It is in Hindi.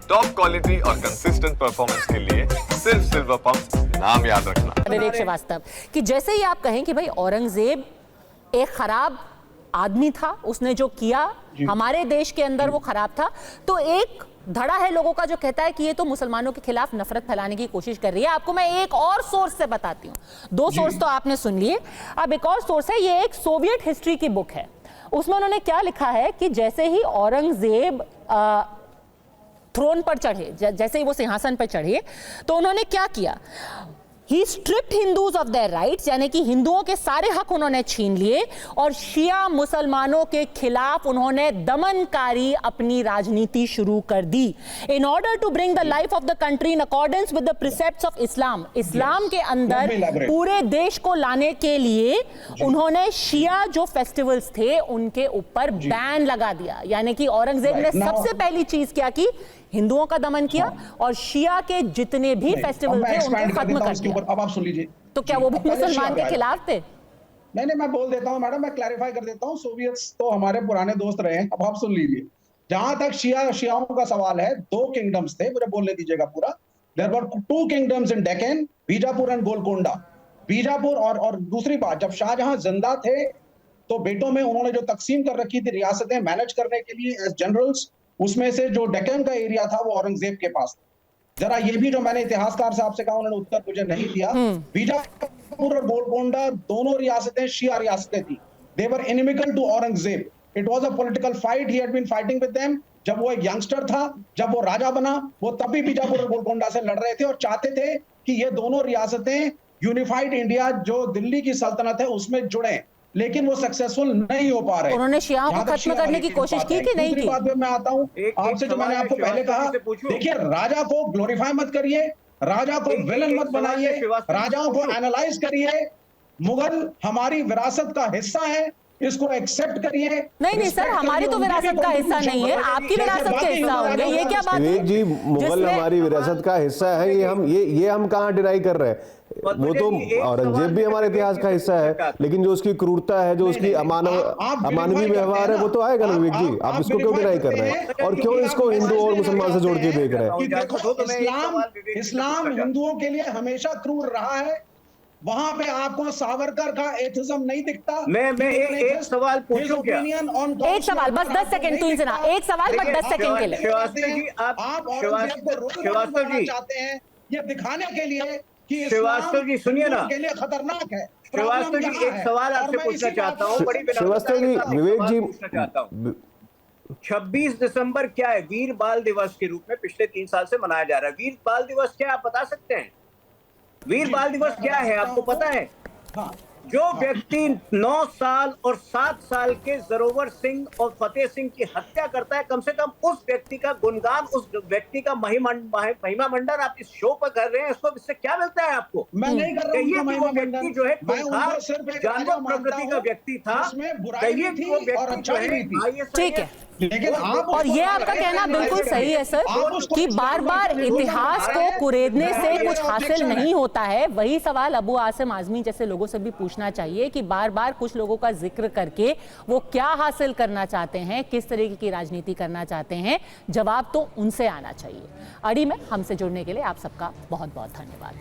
टॉप क्वालिटी और कंसिस्टेंट परफॉर्मेंस के लिए सिर्फ सिल्वर पंप नाम याद रखना। विवेक श्रीवास्तव कि जैसे ही आप कहें कि भाई औरंगजेब एक खराब आदमी था, उसने जो किया हमारे देश के अंदर वो खराब था, तो एक धड़ा है लोगों का जो कहता है कि ये तो मुसलमानों के खिलाफ नफरत फैलाने की कोशिश कर रही है। आपको मैं एक और सोर्स से बताती हूँ, दो सोर्स तो आपने सुन लिए, अब एक और सोर्स है, ये एक सोवियत हिस्ट्री की बुक है। उसमें उन्होंने क्या लिखा है कि जैसे ही औरंगजेब थ्रोन पर चढ़े, जैसे ही वो सिंहासन पर चढ़े, तो उन्होंने क्या किया, he stripped Hindus of their rights, यानी कि हिंदुओं के सारे हक उन्होंने छीन लिए और शिया मुसलमानों के खिलाफ उन्होंने दमनकारी अपनी राजनीति शुरू कर दी। In order to bring the life of the country in accordance with the precepts of Islam, इस्लाम के अंदर पूरे देश को लाने के लिए उन्होंने शिया जो फेस्टिवल्स थे उनके ऊपर बैन लगा दिया। यानी कि औरंगजेब ने सबसे पहली चीज क्या की, हिंदुओं का दमन किया और शिया के जितने भी फेस्टिवल थे उनको खत्म कर दिया। अब आप सुन लीजिए, तो क्या वो भी मुसलमान के खिलाफ थे? नहीं, मैं बोल देता हूं मैडम, मैं क्लैरिफाई कर देता हूं। सोवियट्स तो हमारे पुराने दोस्त रहे हैं। अब आप सुन लीजिए, जहां तक शियाओं का सवाल है, दो किंगडम्स थे, मुझे बोलने दीजिएगा पूरा। There were two kingdoms in Deccan, Bijapur and Golconda. Bijapur और दूसरी बात, जब शाहजहां जिंदा थे तो बेटों में उन्होंने जो तकसीम कर रखी थी रियासतें मैनेज करने के लिए एज जनरल्स, उसमें से जो डेक्कन का एरिया था वो औरंगजेब के पास था। जरा ये भी जो मैंने इतिहासकार साहब से कहा, उन्होंने उत्तर मुझे नहीं दिया। बीजापुर और गोलकोंडा दोनों रियासतें शिया रियासतें थी। They were inimical to Aurangzeb. It was a political fight, he had been fighting with them. जब वो एक यंगस्टर था, जब वो राजा बना, वो तब भी बीजापुर और गोलकोंडा से लड़ रहे थे और चाहते थे कि ये दोनों रियासतें यूनिफाइड इंडिया जो दिल्ली की सल्तनत है उसमें जुड़े, लेकिन वो सक्सेसफुल नहीं हो पा रहे। उन्होंने शियाओं को खत्म करने की कोशिश की कि नहीं की? बात में मैं आता हूं आपसे, जो मैंने आपको पहले कहा, देखिए राजा को ग्लोरीफाई मत करिए, राजा को विलन मत बनाइए, राजाओं को एनालाइज करिए। मुगल हमारी विरासत का हिस्सा है, इसको एक्सेप्ट करिए। नहीं सर, हमारी तो विरासत का हिस्सा नहीं है, आपकी विरासत का हिस्सा होंगे, ये क्या बात है? जी, मुगल हमारी विरासत का हिस्सा है, ये हम कहां डिनाई कर रहे हैं? वो तो औरंगजेब भी हमारे इतिहास का हिस्सा है, लेकिन जो उसकी क्रूरता है, जो उसकी अमानवीय व्यवहार है, वो तो आएगा ना विवेक जी। आप इसको क्यों डिनाई कर रहे हैं और क्यों इसको हिंदू और मुसलमान से जोड़ के देख रहे हैं? इस्लाम हिंदुओं के लिए हमेशा क्रूर रहा है। वहां पे आपको सावरकर का एथिज्म नहीं दिखता। मैं एक सवाल पूछूं क्या? एक सवाल बस 10 सेकंड, तू इनसे ना एक सवाल बस 10 सेकंड के लिए। श्रीवास्तव जी, आप श्रीवास्तव जी चाहते हैं ये दिखाने के लिए कि श्रीवास्तव जी सुनिए ना, के लिए खतरनाक है। श्रीवास्तव जी एक सवाल आपसे पूछना चाहता हूँ, बड़ी श्रीवास्तव जी, विवेक जी पूछना चाहता हूँ। 26 दिसंबर क्या है? वीर बाल दिवस के रूप में पिछले 3 साल से मनाया जा रहा है। वीर बाल दिवस क्या है, आप बता सकते हैं? वीर बाल दिवस क्या है, आपको पता है? जो व्यक्ति 9 साल और 7 साल के जरोवर सिंह और फतेह सिंह की हत्या करता है, कम से कम उस व्यक्ति का गुणगान, उस व्यक्ति का महिमा मंडन आप इस शो पर कर रहे हैं। इसको इससे क्या मिलता है आपको? मैं नहीं कर रहा हूं वो व्यक्ति जो है जानवर प्रकृति का व्यक्ति था, कहिए कि वो व्यक्ति जो है, ठीक है। और ये आपका कहना बिल्कुल सही है सर कि बार बार इतिहास को कुरेदने से कुछ हासिल नहीं होता है। वही सवाल अबू आसिम आजमी जैसे लोगों से भी पूछना चाहिए कि बार बार कुछ लोगों का जिक्र करके वो क्या हासिल करना चाहते हैं, किस तरीके की राजनीति करना चाहते हैं, जवाब तो उनसे आना चाहिए। अड़ी में हमसे जुड़ने के लिए आप सबका बहुत बहुत धन्यवाद।